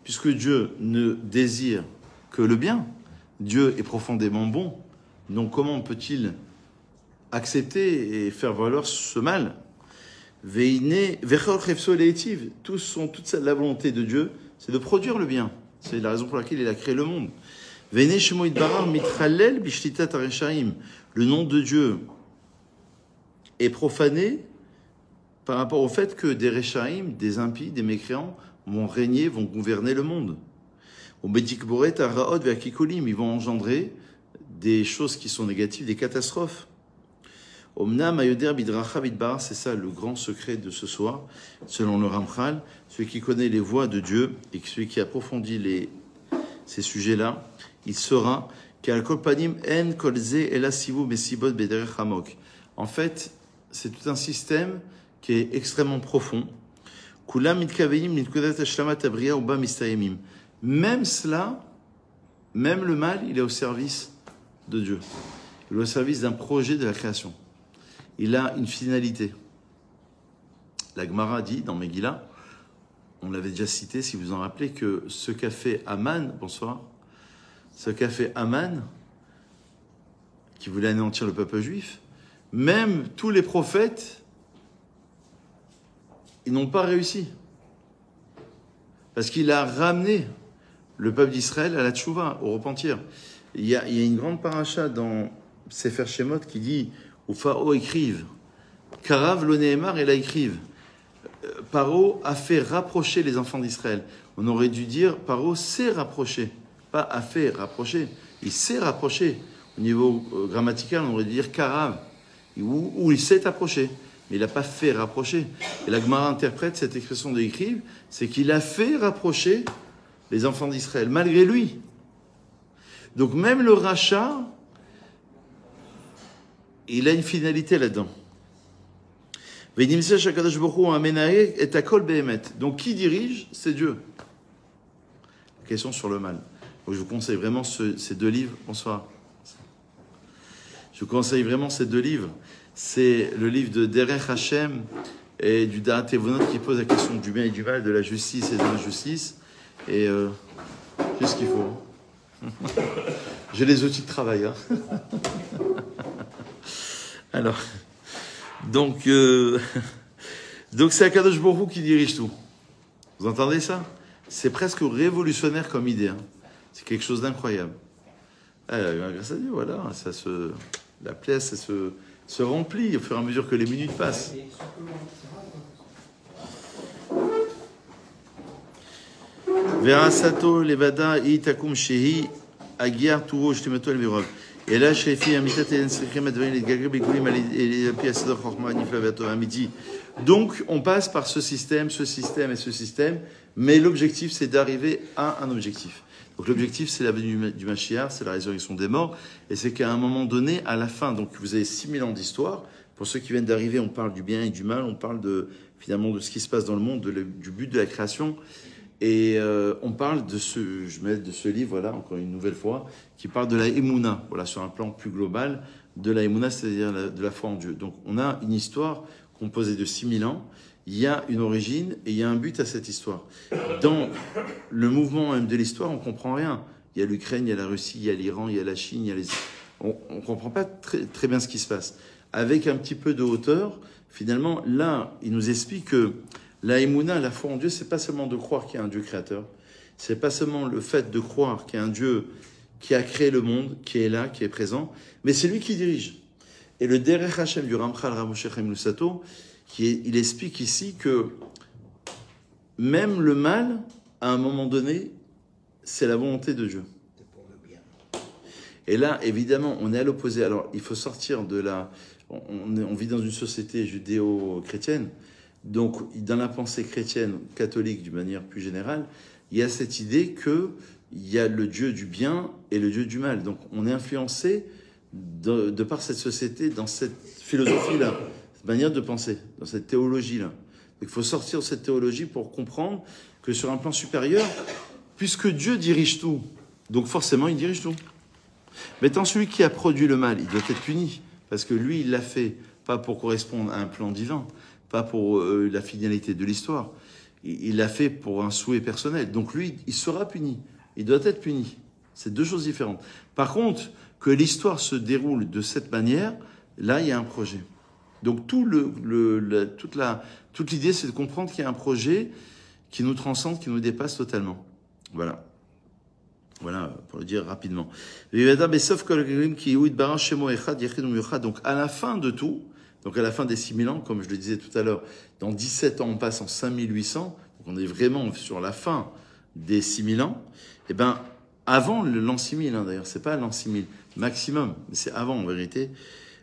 Puisque Dieu ne désire que le bien, Dieu est profondément bon. Donc comment peut-il accepter et faire valoir ce mal? Toute la volonté de Dieu, c'est de produire le bien. C'est la raison pour laquelle il a créé le monde. Le nom de Dieu est profané par rapport au fait que des Rechaim, des impies, des mécréants vont régner, vont gouverner le monde. Ils vont engendrer des choses qui sont négatives, des catastrophes. C'est ça le grand secret de ce soir, selon le Ramchal, celui qui connaît les voies de Dieu et celui qui approfondit ces sujets-là, il saura en fait, c'est tout un système qui est extrêmement profond. Même cela, même le mal, il est au service de Dieu. Il est au service d'un projet de la création. Il a une finalité. La Gemara dit dans Megillah, on l'avait déjà cité, si vous en rappelez, que ce qu'a fait Aman, bonsoir, ce qu'a fait Aman, qui voulait anéantir le peuple juif, même tous les prophètes, ils n'ont pas réussi. Parce qu'il a ramené le peuple d'Israël à la tchouva, au repentir. Il y a une grande paracha dans Sefer Shemot qui dit, où Pharaon écrive, Karav lo Nehemar et là écrive, Paro a fait rapprocher les enfants d'Israël. On aurait dû dire, Paro s'est rapproché, pas a fait rapprocher, il s'est rapproché. Au niveau grammatical, on aurait dû dire Karav, où il s'est approché. Mais il n'a pas fait rapprocher. Et la Gemara interprète cette expression de écrive, c'est qu'il a fait rapprocher les enfants d'Israël, malgré lui. Donc même le rachat, il a une finalité là-dedans. Donc qui dirige? C'est Dieu. La question sur le mal. Donc je vous conseille vraiment ces deux livres. Bonsoir. Je vous conseille vraiment ces deux livres. C'est le livre de Derech Hashem et du Da'at Evonot qui pose la question du bien et du mal, de la justice et de l'injustice. Et j'ai ce qu'il faut. J'ai les outils de travail. Hein. Alors, donc c'est Akadosh Baruch Hu qui dirige tout. Vous entendez ça? C'est presque révolutionnaire comme idée. Hein. C'est quelque chose d'incroyable. Grâce à Dieu, voilà, la pièce se remplit au fur et à mesure que les minutes passent. Verasato levada itakum shehi agiar turo shtimato el virov. Et là, chez les filles, donc, on passe par ce système et ce système, mais l'objectif, c'est d'arriver à un objectif. Donc, l'objectif, c'est la venue du Mashiach, c'est la résurrection des morts, et c'est qu'à un moment donné, à la fin, donc vous avez 6000 ans d'histoire. Pour ceux qui viennent d'arriver, on parle du bien et du mal, on parle finalement de ce qui se passe dans le monde, du but de la création. Et on parle de ce livre, voilà, encore une nouvelle fois, qui parle de la Emouna, voilà, sur un plan plus global, de la Emouna, c'est-à-dire de la foi en Dieu. Donc on a une histoire composée de 6000 ans, il y a une origine et il y a un but à cette histoire. Dans le mouvement même de l'histoire, on ne comprend rien. Il y a l'Ukraine, il y a la Russie, il y a l'Iran, il y a la Chine, il y a on ne comprend pas très bien ce qui se passe. Avec un petit peu de hauteur, finalement, là, il nous explique que la Emouna, la foi en Dieu, c'est pas seulement de croire qu'il y a un Dieu créateur. C'est pas seulement le fait de croire qu'il y a un Dieu qui a créé le monde, qui est là, qui est présent, mais c'est lui qui dirige. Et le Derech Hashem du Ramchal Ramoshe Chaim Lusato, il explique ici que même le mal, à un moment donné, c'est la volonté de Dieu. C'est pour le bien. Et là, évidemment, on est à l'opposé. Alors, il faut sortir de la... On vit dans une société judéo-chrétienne. Donc, dans la pensée chrétienne, catholique d'une manière plus générale, il y a cette idée qu'il y a le Dieu du bien et le Dieu du mal. Donc, on est influencé de par cette société, dans cette philosophie-là, cette manière de penser, dans cette théologie-là. Donc, il faut sortir de cette théologie pour comprendre que sur un plan supérieur, puisque Dieu dirige tout, donc forcément, il dirige tout. Maintenant, celui qui a produit le mal, il doit être puni, parce que lui, il l'a fait, pas pour correspondre à un plan divin, pas pour la finalité de l'histoire. Il l'a fait pour un souhait personnel. Donc lui, il sera puni. Il doit être puni. C'est deux choses différentes. Par contre, que l'histoire se déroule de cette manière, là, il y a un projet. Donc toute l'idée, c'est de comprendre qu'il y a un projet qui nous transcende, qui nous dépasse totalement. Voilà. Voilà, pour le dire rapidement. Donc à la fin de tout, donc à la fin des 6000 ans, comme je le disais tout à l'heure, dans 17 ans, on passe en 5800, donc on est vraiment sur la fin des 6000 ans, et bien avant l'an 6000, hein, d'ailleurs, c'est pas l'an 6000 maximum, mais c'est avant en vérité,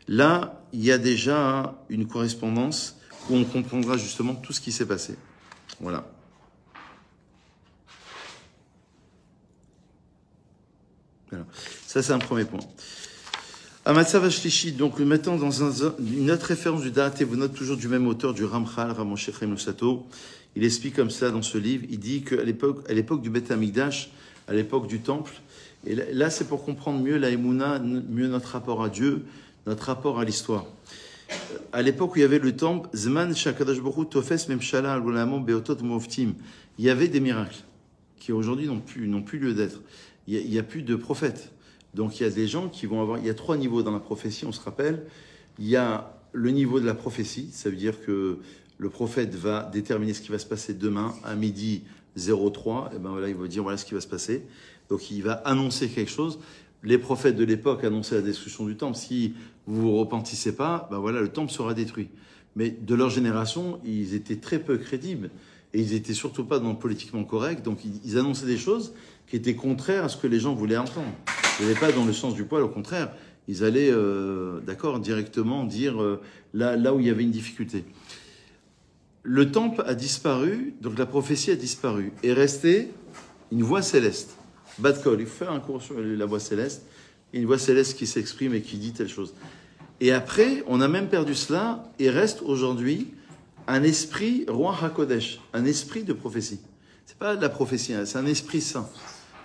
là, il y a déjà une correspondance où on comprendra justement tout ce qui s'est passé. Voilà. Voilà. Ça, c'est un premier point. Amatsav Ashlishi, donc le mettant dans une autre référence du Da'at Evunot, toujours du même auteur, du Ramchal, Ramoshe Chaim Lusato, il explique comme ça dans ce livre, il dit qu'à l'époque du Beth Amikdash, à l'époque du Temple, et là c'est pour comprendre mieux la Emouna, mieux notre rapport à Dieu, notre rapport à l'histoire. À l'époque où il y avait le Temple, Zman Shakadash Baruch Tofes Memshala Al-Gulamon Beotot Moftim, il y avait des miracles qui aujourd'hui n'ont plus lieu d'être. Il n'y a plus de prophètes. Donc il y a des gens qui vont avoir... Il y a 3 niveaux dans la prophétie, on se rappelle. Il y a le niveau de la prophétie, ça veut dire que le prophète va déterminer ce qui va se passer demain à midi 03. Et ben voilà, il va dire voilà ce qui va se passer. Donc il va annoncer quelque chose. Les prophètes de l'époque annonçaient la destruction du temple. Si vous vous repentissez pas, ben voilà, le temple sera détruit. Mais de leur génération, ils étaient très peu crédibles. Et ils étaient surtout pas dans le politiquement correct. Donc ils annonçaient des choses qui étaient contraires à ce que les gens voulaient entendre. Ils n'allaient pas dans le sens du poil, au contraire. Ils allaient, directement dire là où il y avait une difficulté. Le temple a disparu, donc la prophétie a disparu. Et restait une voix céleste. Bad call, il faut faire un cours sur la voix céleste. Une voix céleste qui s'exprime et qui dit telle chose. Et après, on a même perdu cela, et reste aujourd'hui un esprit roi HaKodesh, un esprit de prophétie. C'est pas de la prophétie, hein, c'est un esprit saint.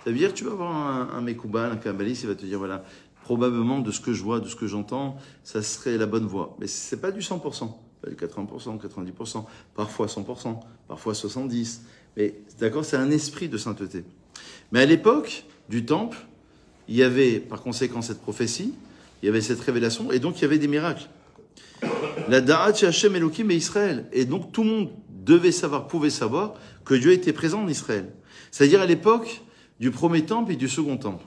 Ça veut dire que tu vas avoir un Mekoubal, un Kabbaliste, il va te dire, voilà, probablement de ce que je vois, de ce que j'entends, ça serait la bonne voie. Mais c'est pas du 100%, pas du 80%, 90%, parfois 100%, parfois 70%. Mais d'accord, c'est un esprit de sainteté. Mais à l'époque du temple, il y avait par conséquent cette prophétie, il y avait cette révélation, et donc il y avait des miracles. La Da'at Hashem Elohim et Israël. Et donc tout le monde pouvait savoir que Dieu était présent en Israël. C'est-à-dire à l'époque du premier temple et du second temple.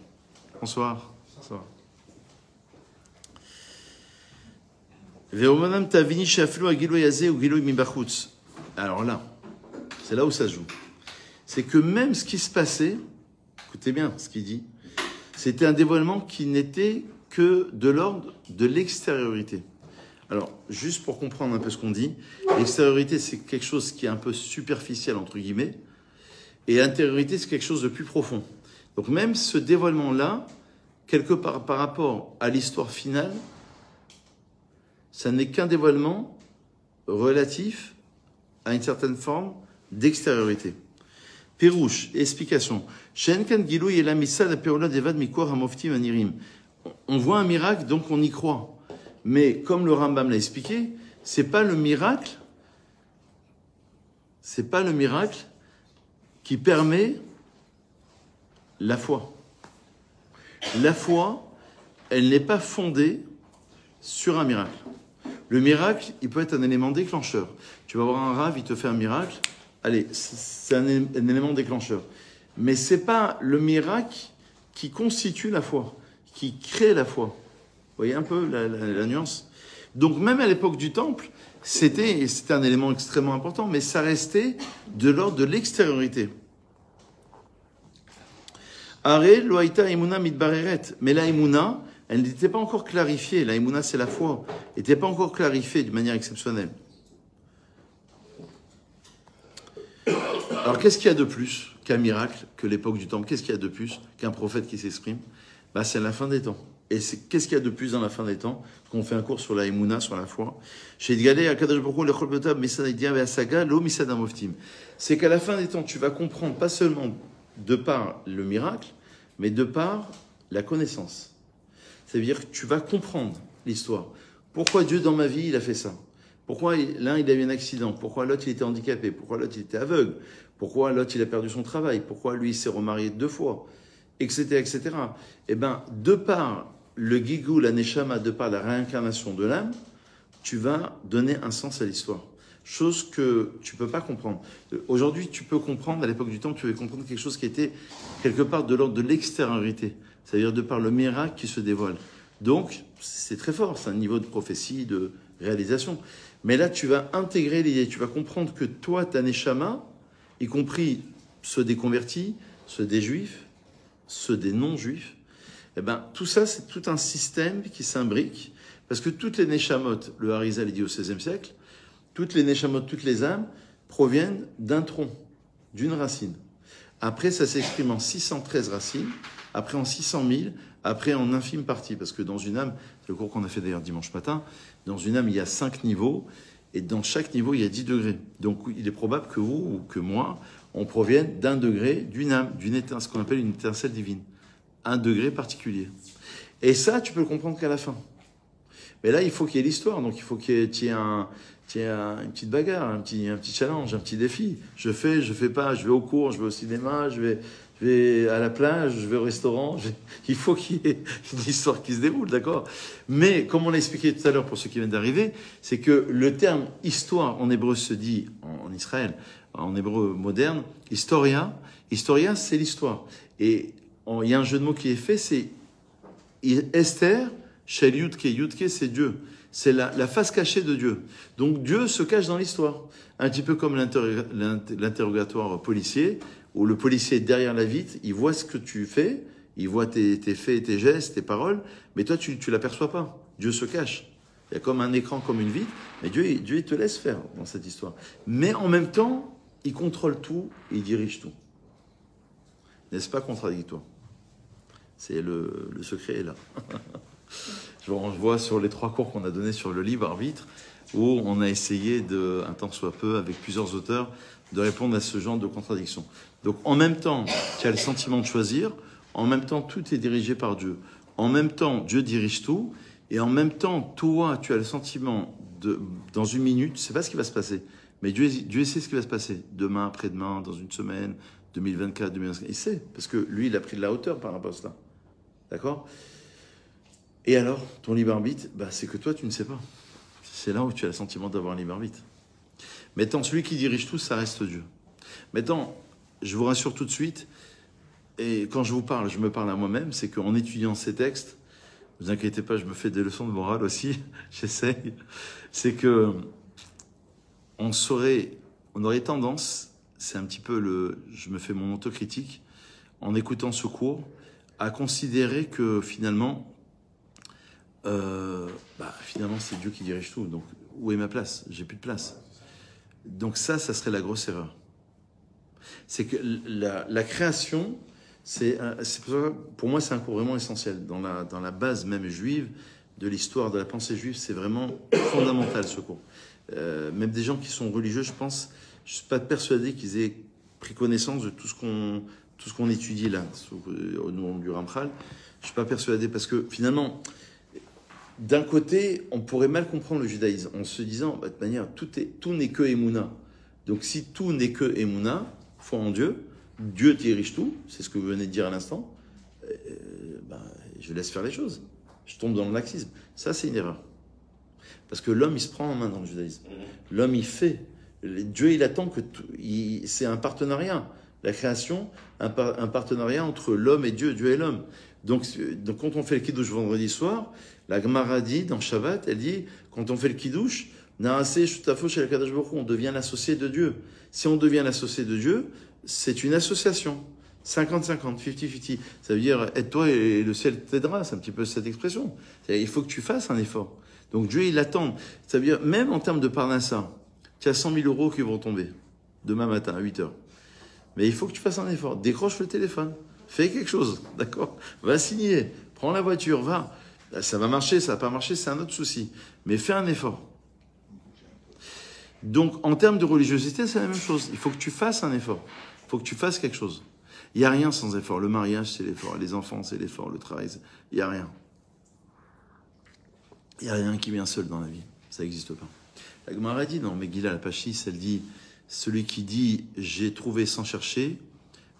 Bonsoir. Bonsoir. Alors là, c'est là où ça se joue. C'est que même ce qui se passait, écoutez bien ce qu'il dit, c'était un dévoilement qui n'était que de l'ordre de l'extériorité. Alors, juste pour comprendre un peu ce qu'on dit, l'extériorité, c'est quelque chose qui est un peu superficiel, entre guillemets, et l'intériorité, c'est quelque chose de plus profond. Donc même ce dévoilement-là, quelque part par rapport à l'histoire finale, ça n'est qu'un dévoilement relatif à une certaine forme d'extériorité. Pérouche, explication. On voit un miracle, donc on y croit. Mais comme le Rambam l'a expliqué, c'est pas le miracle qui permet la foi. La foi, elle n'est pas fondée sur un miracle. Le miracle, il peut être un élément déclencheur. Tu vas voir un rave, il te fait un miracle. Allez, c'est un élément déclencheur. Mais c'est pas le miracle qui constitue la foi, qui crée la foi. Vous voyez un peu la nuance? Donc même à l'époque du temple, c'était un élément extrêmement important, mais ça restait de l'ordre de l'extériorité. Are loaita imuna mitbareret. Mais la imuna, elle n'était pas encore clarifiée. La imuna, c'est la foi. Elle n'était pas encore clarifiée d'une manière exceptionnelle. Alors qu'est-ce qu'il y a de plus qu'un miracle, que l'époque du temple? Qu'est-ce qu'il y a de plus qu'un prophète qui s'exprime? C'est la fin des temps. Et qu'est-ce qu'il y a de plus dans la fin des temps? Qu'on fait un cours sur la Emouna, sur la foi. C'est qu'à la fin des temps, tu vas comprendre pas seulement de par le miracle, mais de par la connaissance. C'est-à-dire que tu vas comprendre l'histoire. Pourquoi Dieu dans ma vie, il a fait ça? Pourquoi l'un, il a eu un accident? Pourquoi l'autre, il était handicapé? Pourquoi l'autre, il était aveugle? Pourquoi l'autre, il a perdu son travail? Pourquoi lui, il s'est remarié 2 fois? Etc., etc. Eh bien, de par le Gigou, la Neshama, de par la réincarnation de l'âme, tu vas donner un sens à l'histoire. Chose que tu ne peux pas comprendre. Aujourd'hui, tu peux comprendre, à l'époque du temps, tu pouvais comprendre quelque chose qui était quelque part de l'ordre de l'extériorité. C'est-à-dire de par le miracle qui se dévoile. Donc, c'est très fort, c'est un niveau de prophétie, de réalisation. Mais là, tu vas intégrer l'idée, tu vas comprendre que toi, ta Neshama, y compris ceux des convertis, ceux des juifs, ceux des non-juifs, eh ben, tout ça, c'est tout un système qui s'imbrique, parce que toutes les Neshamot, le Harizal dit au XVIe siècle, toutes les Neshamot, toutes les âmes, proviennent d'un tronc, d'une racine. Après, ça s'exprime en 613 racines, après en 600 000, après en infime partie, parce que dans une âme, c'est le cours qu'on a fait d'ailleurs dimanche matin, dans une âme, il y a 5 niveaux, et dans chaque niveau, il y a 10 degrés. Donc, il est probable que vous ou que moi, on provienne d'un degré, d'une âme, ce qu'on appelle une étincelle divine. Un degré particulier. Et ça, tu peux le comprendre qu'à la fin. Mais là, il faut qu'il y ait l'histoire. Donc, il faut qu'il y ait une petite bagarre, un petit challenge, un petit défi. Je fais pas, je vais au cours, je vais au cinéma, je vais à la plage, je vais au restaurant. Il faut qu'il y ait une histoire qui se déroule, d'accord? Mais, comme on l'a expliqué tout à l'heure pour ceux qui viennent d'arriver, c'est que le terme histoire en hébreu se dit, en Israël, en hébreu moderne, historia. Historia, c'est l'histoire. Et il y a un jeu de mots qui est fait, c'est Esther, Shel Yudke. Yudke, c'est Dieu. C'est la face cachée de Dieu. Donc Dieu se cache dans l'histoire. Un petit peu comme l'interrogatoire policier, où le policier est derrière la vitre, il voit ce que tu fais, il voit tes faits, tes gestes, tes paroles, mais toi, tu ne l'aperçois pas. Dieu se cache. Il y a comme un écran, comme une vitre, mais Dieu, il te laisse faire dans cette histoire. Mais en même temps, il contrôle tout, il dirige tout. N'est-ce pas contradictoire? C'est le secret est là. Je renvoie sur les 3 cours qu'on a donnés sur le libre arbitre, où on a essayé, un tant soit peu, avec plusieurs auteurs, de répondre à ce genre de contradiction. Donc en même temps, tu as le sentiment de choisir, en même temps, tout est dirigé par Dieu. En même temps, Dieu dirige tout, et en même temps, toi, tu as le sentiment, dans une minute, tu ne sais pas ce qui va se passer, mais Dieu sait ce qui va se passer, demain, après-demain, dans une semaine, 2024, 2025, il sait, parce que lui, il a pris de la hauteur par rapport à cela. D'accord? Et alors, ton libre arbitre, c'est que toi, tu ne sais pas. C'est là où tu as le sentiment d'avoir un libre arbitre. Maintenant, celui qui dirige tout, ça reste Dieu. Maintenant, je vous rassure tout de suite, et quand je vous parle, je me parle à moi-même, c'est qu'en étudiant ces textes, ne vous inquiétez pas, je me fais des leçons de morale aussi, j'essaye, c'est que on aurait tendance, c'est un petit peu je me fais mon autocritique, en écoutant ce cours, à considérer que finalement, c'est Dieu qui dirige tout. Donc, où est ma place? J'ai plus de place. Donc ça serait la grosse erreur. C'est que la création, pour moi, c'est un cours vraiment essentiel. Dans la base même juive, de l'histoire, de la pensée juive, c'est vraiment fondamental ce cours. Même des gens qui sont religieux, je suis pas persuadé qu'ils aient pris connaissance de tout ce qu'on étudie là, au nom du Ramchal. Je suis pas persuadé parce que finalement, d'un côté, on pourrait mal comprendre le judaïsme en se disant, de toute manière, tout n'est que Emouna. Donc si tout n'est que Emouna, foi en Dieu, Dieu dirige tout, c'est ce que vous venez de dire à l'instant, je laisse faire les choses. Je tombe dans le laxisme. Ça, c'est une erreur. Parce que l'homme, il se prend en main dans le judaïsme. L'homme, il fait. Dieu, il attend que c'est un partenariat. La création, un partenariat entre l'homme et Dieu, Dieu et l'homme. Donc quand on fait le kiddush vendredi soir, la Gemara dit, dans Shabbat, elle dit, quand on fait le kiddush, on devient l'associé de Dieu. Si on devient l'associé de Dieu, c'est une association. 50-50, 50-50. Ça veut dire, aide-toi et le ciel t'aidera. C'est un petit peu cette expression. Il faut que tu fasses un effort. Donc Dieu, il attend. Ça veut dire, même en termes de parnassa, tu as 100 000 euros qui vont tomber demain matin à 8 heures. Mais il faut que tu fasses un effort. Décroche le téléphone. Fais quelque chose, d'accord? Va signer. Prends la voiture, va. Ça va marcher, ça va pas marcher, c'est un autre souci. Mais fais un effort. Donc, en termes de religiosité, c'est la même chose. Il faut que tu fasses un effort. Il faut que tu fasses quelque chose. Il n'y a rien sans effort. Le mariage, c'est l'effort. Les enfants, c'est l'effort. Le travail, il n'y a rien. Il n'y a rien qui vient seul dans la vie. Ça n'existe pas. La Gemara dit dans Megillah la page 6, elle dit celui qui dit j'ai trouvé sans chercher,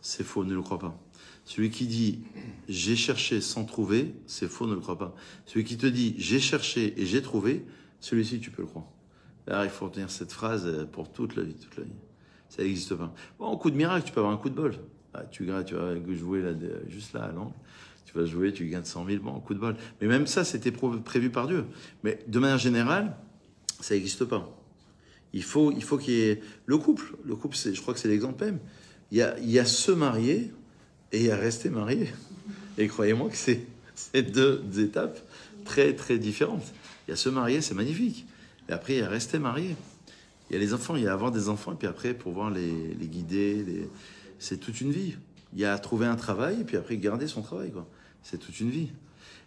c'est faux, ne le crois pas. Celui qui dit j'ai cherché sans trouver, c'est faux, ne le crois pas. Celui qui te dit j'ai cherché et j'ai trouvé, celui-ci tu peux le croire. Alors il faut retenir cette phrase pour toute la vie, toute la vie. Ça n'existe pas. Bon, coup de miracle, tu peux avoir un coup de bol. Ah, tu vas jouer là, juste là à l'angle. Tu vas jouer, tu gagnes 100 000, bon, coup de bol. Mais même ça, c'était prévu par Dieu. Mais de manière générale, ça n'existe pas. Il faut qu'il y ait le couple. Le couple, je crois que c'est l'exemple même. Il y a se marier et il y a rester marié. Et croyez-moi que c'est deux étapes très, très différentes. Il y a se marier, c'est magnifique. Et après, il y a rester marié. Il y a les enfants, il y a avoir des enfants, et puis après, pouvoir les guider, c'est toute une vie. Il y a trouver un travail, et puis après, garder son travail, quoi. C'est toute une vie.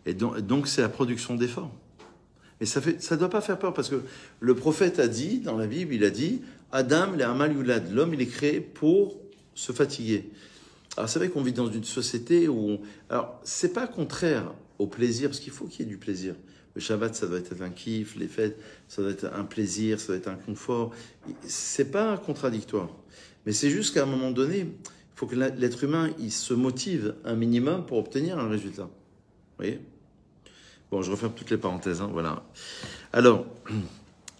Et donc c'est la production d'efforts. Et ça ne doit pas faire peur, parce que le prophète a dit, dans la Bible, il a dit, Adam, l'amal yulad, l'homme, il est créé pour se fatiguer. Alors c'est vrai qu'on vit dans une société où... Alors, c'est pas contraire au plaisir, parce qu'il faut qu'il y ait du plaisir. Le Shabbat, ça doit être un kiff, les fêtes, ça doit être un plaisir, ça doit être un confort. C'est pas contradictoire. Mais c'est juste qu'à un moment donné, il faut que l'être humain, il se motive un minimum pour obtenir un résultat. Vous voyez ? Bon, je referme toutes les parenthèses, hein, voilà. Alors,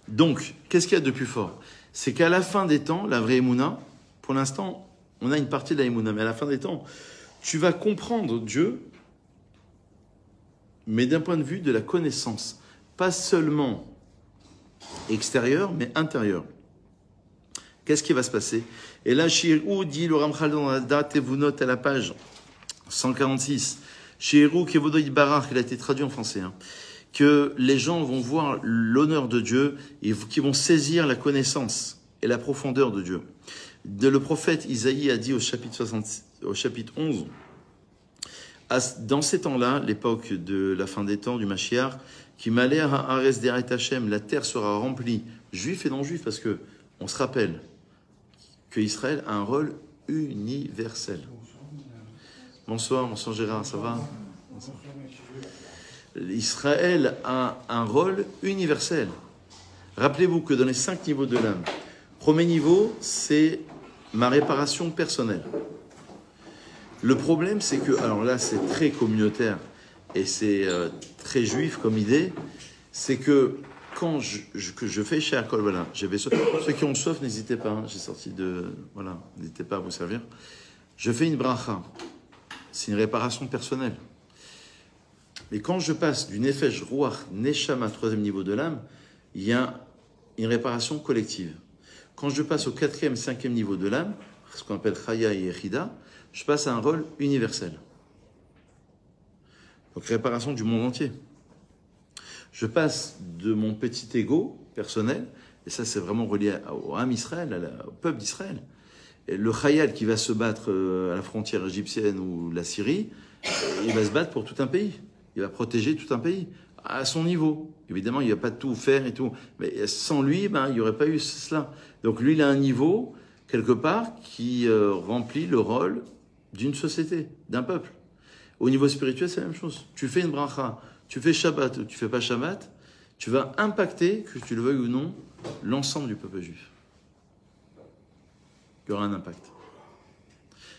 donc, qu'est-ce qu'il y a de plus fort ? C'est qu'à la fin des temps, la vraie Emouna, pour l'instant, on a une partie de la Emouna, mais à la fin des temps, tu vas comprendre Dieu, mais d'un point de vue de la connaissance, pas seulement extérieur, mais intérieur. Qu'est-ce qui va se passer ? Et là, Shirou dit le Ramchal dans la date et vous notez à la page 146. Shirou Kevodo Yitbarach, il a été traduit en français, hein, que les gens vont voir l'honneur de Dieu et qui vont saisir la connaissance et la profondeur de Dieu. Le prophète Isaïe a dit au chapitre 11, dans ces temps-là, l'époque de la fin des temps, du Mashiach, qui m'allait à Ares Deret Hashem, la terre sera remplie, juifs et non-juifs, parce que on se rappelle que Israël a un rôle universel. Bonsoir Gérard, ça va ? Israël a un rôle universel. Rappelez-vous que dans les 5 niveaux de l'âme, premier niveau, c'est ma réparation personnelle. Le problème, c'est que, alors là, c'est très communautaire et c'est très juif comme idée, c'est que quand je fais chez Akol, voilà, ceux qui ont soif, n'hésitez pas, hein, j'ai sorti de, voilà, n'hésitez pas à vous servir. Je fais une bracha, c'est une réparation personnelle. Mais quand je passe du nefesh, ruach, neshama, 3e niveau de l'âme, il y a une réparation collective. Quand je passe au 4e, 5e niveau de l'âme, ce qu'on appelle chaya et echida, je passe à un rôle universel. Donc réparation du monde entier. Je passe de mon petit ego personnel, et ça c'est vraiment relié au Ham Israël, au peuple d'Israël. Et le Khayal qui va se battre à la frontière égyptienne ou la Syrie, il va se battre pour tout un pays. Il va protéger tout un pays à son niveau. Évidemment, il ne va pas tout faire et tout. Mais sans lui, il n'y aurait pas eu cela. Donc lui, il a un niveau, quelque part, qui remplit le rôle d'une société, d'un peuple. Au niveau spirituel, c'est la même chose. Tu fais une bracha, tu fais Shabbat ou tu fais pas Shabbat, tu vas impacter, que tu le veuilles ou non, l'ensemble du peuple juif. Il y aura un impact.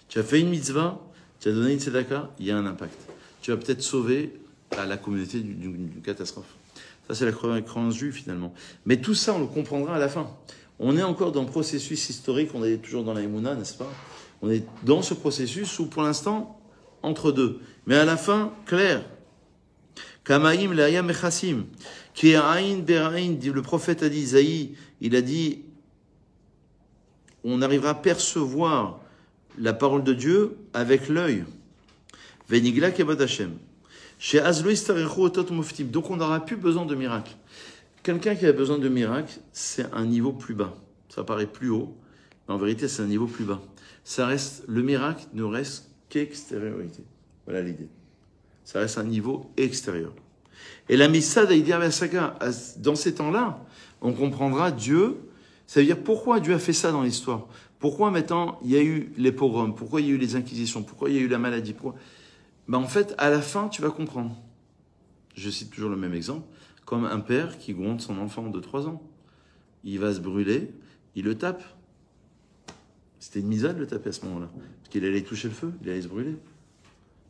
Tu as fait une mitzvah, tu as donné une tzedaka, il y a un impact. Tu vas peut-être sauver à la communauté d'une catastrophe. Ça, c'est la croyance juive, finalement. Mais tout ça, on le comprendra à la fin. On est encore dans le processus historique, on est toujours dans la Emouna, n'est-ce pas ? On est dans ce processus où, pour l'instant, entre deux. Mais à la fin, clair. Kamaïm le'ayam echassim. Ki ha'ain be'ain, le prophète a dit, Isaïe, il a dit, on arrivera à percevoir la parole de Dieu avec l'œil. Venigla kevod Hashem. Chez Azlo istarechu otot muftim. Donc on n'aura plus besoin de miracles. Quelqu'un qui a besoin de miracles, c'est un niveau plus bas. Ça paraît plus haut, mais en vérité, c'est un niveau plus bas. Ça reste, le miracle ne reste qu'extériorité. Voilà l'idée. Ça reste un niveau extérieur. Et la Missa d'Aïdir Vasaga, dans ces temps-là, on comprendra Dieu. Ça veut dire pourquoi Dieu a fait ça dans l'histoire. Pourquoi maintenant il y a eu les pogroms, pourquoi il y a eu les inquisitions, pourquoi il y a eu la maladie. Ben en fait, à la fin, tu vas comprendre. Je cite toujours le même exemple, comme un père qui gronde son enfant de 3 ans. il va se brûler, il le tape. C'était une misère de le taper à ce moment-là. Parce qu'il allait toucher le feu, il allait se brûler.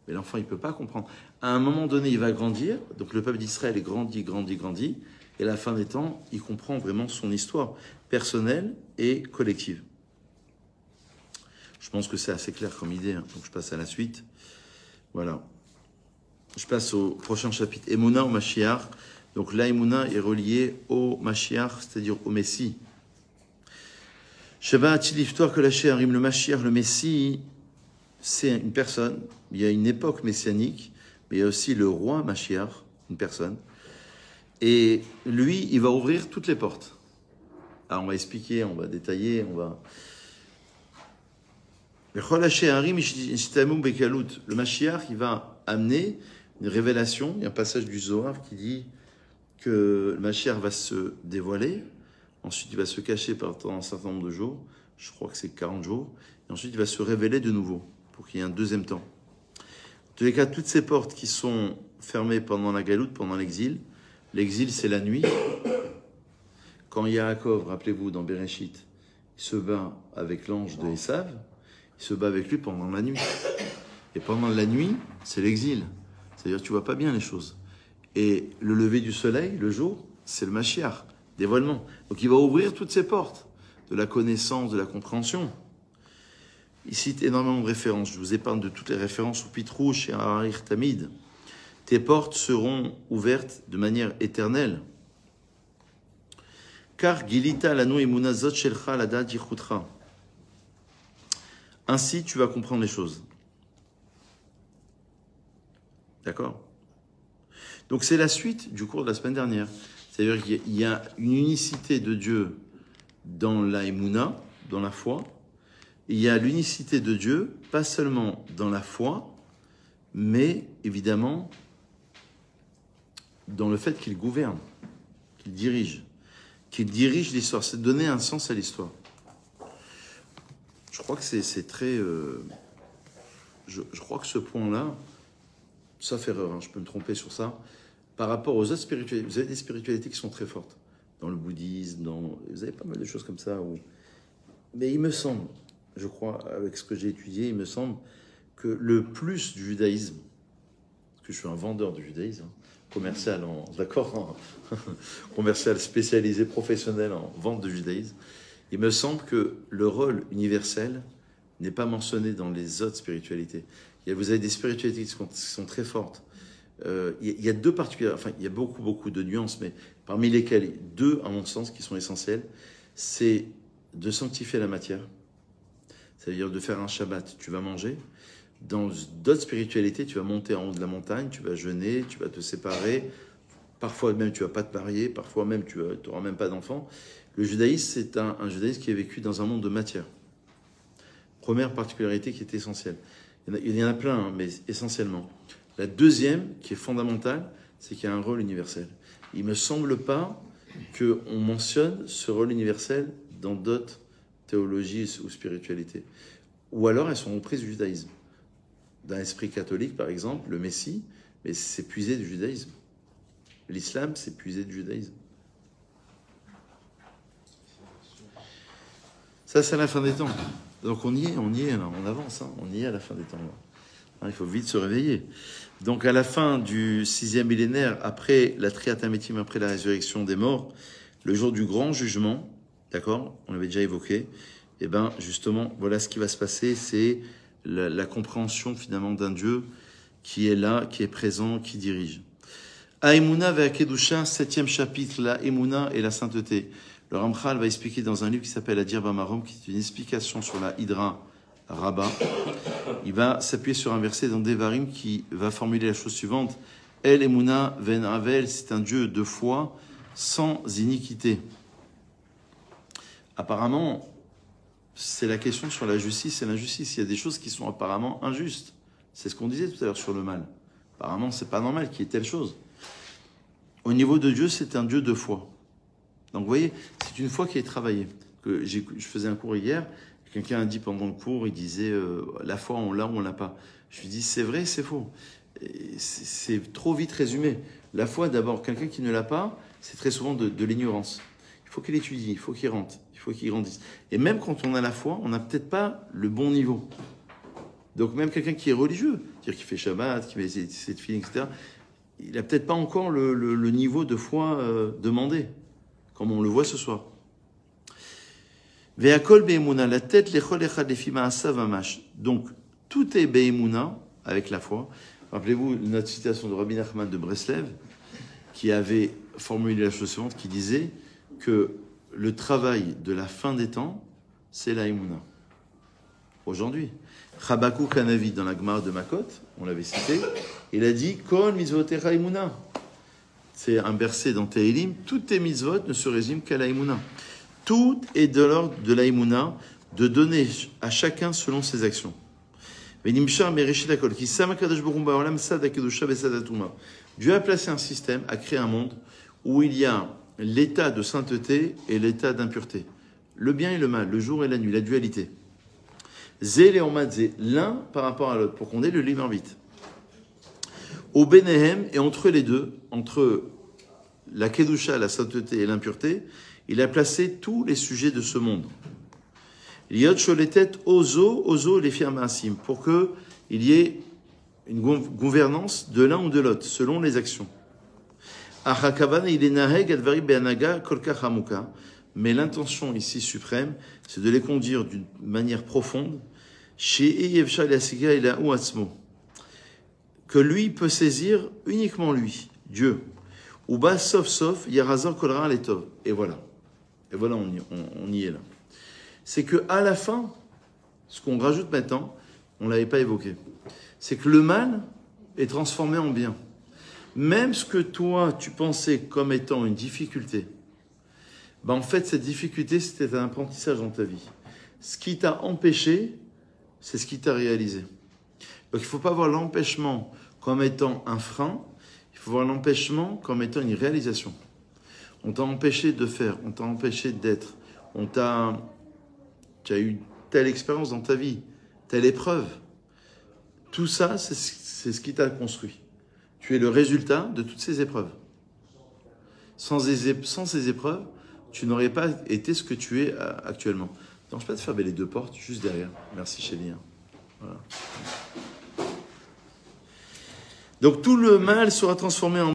Mais l'enfant, il ne peut pas comprendre. À un moment donné, il va grandir. Donc le peuple d'Israël grandit, grandit, grandit. Et à la fin des temps, il comprend vraiment son histoire personnelle et collective. Je pense que c'est assez clair comme idée. Donc je passe à la suite. Voilà. Je passe au prochain chapitre. Emouna au Mashiach. Donc là, Emouna est relié au Mashiach, c'est-à-dire au Messie. Sheba Atiliftor que le Mashiach, le Messie, c'est une personne. Il y a une époque messianique, mais il y a aussi le roi Mashiach, une personne. Et lui, il va ouvrir toutes les portes. Alors on va expliquer, on va détailler, on va... Le Mashiach, il va amener une révélation. Il y a un passage du Zohar qui dit que le Mashiach va se dévoiler. Ensuite, il va se cacher pendant un certain nombre de jours. Je crois que c'est 40 jours. Et ensuite, il va se révéler de nouveau pour qu'il y ait un deuxième temps. En tous les cas, toutes ces portes qui sont fermées pendant la galoute, pendant l'exil, l'exil, c'est la nuit. Quand Yaakov, rappelez-vous, dans Bereshit, il se bat avec l'ange de Esav, il se bat avec lui pendant la nuit. Et pendant la nuit, c'est l'exil. C'est-à-dire que tu vois pas bien les choses. Et le lever du soleil, le jour, c'est le Mashiach, dévoilement. Donc il va ouvrir toutes ces portes de la connaissance, de la compréhension. Il cite énormément de références. Je vous épargne de toutes les références au Pitrouche et à Arir Tamid. Tes portes seront ouvertes de manière éternelle. Car Gilita lanu emuna zot shelcha ladat yichutra. Ainsi, tu vas comprendre les choses. D'accord? Donc, c'est la suite du cours de la semaine dernière. C'est-à-dire qu'il y a une unicité de Dieu dans la emuna, dans la foi. Il y a l'unicité de Dieu, pas seulement dans la foi, mais évidemment dans le fait qu'il gouverne, qu'il dirige l'histoire. C'est donner un sens à l'histoire. Je crois que c'est très... je crois que ce point-là, sauf erreur, hein, je peux me tromper sur ça, par rapport aux autres spiritualités. Vous avez des spiritualités qui sont très fortes. Dans le bouddhisme, vous avez pas mal de choses comme ça. Mais il me semble, je crois, avec ce que j'ai étudié, il me semble que le plus du judaïsme, parce que je suis un vendeur du judaïsme, commercial, commercial spécialisé, professionnel en vente de judaïsme, il me semble que le rôle universel n'est pas mentionné dans les autres spiritualités. Vous avez des spiritualités qui sont très fortes. Il y a deux particuliers, enfin il y a beaucoup de nuances, mais parmi lesquelles deux, à mon sens, qui sont essentielles, c'est de sanctifier la matière, c'est-à-dire de faire un Shabbat, tu vas manger. Dans d'autres spiritualités, tu vas monter en haut de la montagne, tu vas jeûner, tu vas te séparer, parfois même tu vas pas te marier, parfois même tu n'auras même pas d'enfant. Le judaïsme, c'est un judaïsme qui est vécu dans un monde de matière. Première particularité qui est essentielle. Il y en a plein, hein, mais essentiellement. La deuxième, qui est fondamentale, c'est qu'il y a un rôle universel. Il ne me semble pas qu'on mentionne ce rôle universel dans d'autres théologies ou spiritualités. Ou alors elles sont reprises du judaïsme. Dans l'esprit catholique, par exemple, le Messie, mais c'est puisé du judaïsme. L'islam, c'est puisé du judaïsme. Ça, c'est à la fin des temps. Donc on y est, là, on avance, hein, on y est à la fin des temps. Là. Il faut vite se réveiller. Donc à la fin du 6e millénaire, après la triatamétime, après la résurrection des morts, le jour du grand jugement, d'accord, on l'avait déjà évoqué, et bien justement, voilà ce qui va se passer, c'est la compréhension finalement d'un Dieu qui est là, qui est présent, qui dirige. Aïmouna ve'akedusha, 7e chapitre, la Aïmouna et la sainteté. Le Ramchal va expliquer dans un livre qui s'appelle Adir Bamarom, qui est une explication sur la Hydra Rabbah. Il va s'appuyer sur un verset dans Devarim qui va formuler la chose suivante. El Emouna ven Avel, c'est un Dieu de foi sans iniquité. Apparemment, c'est la question sur la justice et l'injustice. Il y a des choses qui sont apparemment injustes. C'est ce qu'on disait tout à l'heure sur le mal. Apparemment, c'est pas normal qu'il y ait telle chose. Au niveau de Dieu, c'est un Dieu de foi. Donc vous voyez, c'est une foi qui est travaillée. Je faisais un cours hier, quelqu'un a dit pendant le cours, il disait la foi on l'a ou on l'a pas. Je lui dis c'est vrai, c'est faux. C'est trop vite résumé. La foi d'abord, quelqu'un qui ne l'a pas, c'est très souvent de l'ignorance. Il faut qu'il étudie, il faut qu'il rentre, il faut qu'il grandisse. Et même quand on a la foi, on n'a peut-être pas le bon niveau. Donc même quelqu'un qui est religieux, c'est-à-dire qui fait Shabbat, qui met ses tefilines, etc., il n'a peut-être pas encore le niveau de foi demandé, comme on le voit ce soir. Ve'akol be'emuna, la tête lechol echad lefima asav amash. Donc tout est be'emuna, avec la foi. Rappelez-vous notre citation de Rabbi Nachman de Breslev, qui avait formulé la chose suivante, qui disait que le travail de la fin des temps, c'est la Emouna. Aujourd'hui, Chabakuk Hanavi, dans la Gemara de Makot, on l'avait cité, il a dit Kol mitzvotecha Emouna. C'est un verset dans Tehilim, toutes tes mitzvot ne se résument qu'à la Emouna. Tout est de l'ordre de la Emouna, de donner à chacun selon ses actions. Dieu a placé un système, a créé un monde où il y a l'état de sainteté et l'état d'impureté. Le bien et le mal, le jour et la nuit, la dualité. Zé léomadze, l'un par rapport à l'autre, pour qu'on ait le libre arbitre. Au Bénéhem, et entre les deux, entre la Kedusha, la sainteté et l'impureté, il a placé tous les sujets de ce monde. Liot sholetet ozo les firmasim, pour qu'il y ait une gouvernance de l'un ou de l'autre, selon les actions. Mais l'intention ici suprême, c'est de les conduire d'une manière profonde, que lui peut saisir uniquement lui, Dieu. Uba sauf yarazor kolra letov. Et voilà. Et voilà, on y est là. C'est que à la fin, ce qu'on rajoute maintenant, on ne l'avait pas évoqué, c'est que le mal est transformé en bien. Même ce que toi, tu pensais comme étant une difficulté, ben en fait, cette difficulté, c'était un apprentissage dans ta vie. Ce qui t'a empêché, c'est ce qui t'a réalisé. Donc, il ne faut pas voir l'empêchement comme étant un frein, il faut voir l'empêchement comme étant une réalisation. On t'a empêché de faire, on t'a empêché d'être, tu as eu telle expérience dans ta vie, telle épreuve. Tout ça, c'est ce qui t'a construit. Tu es le résultat de toutes ces épreuves. Sans ces épreuves, tu n'aurais pas été ce que tu es actuellement. Ça ne dérange pas de fermer les deux portes, juste derrière. Merci chérie. Voilà. Donc tout le mal sera transformé en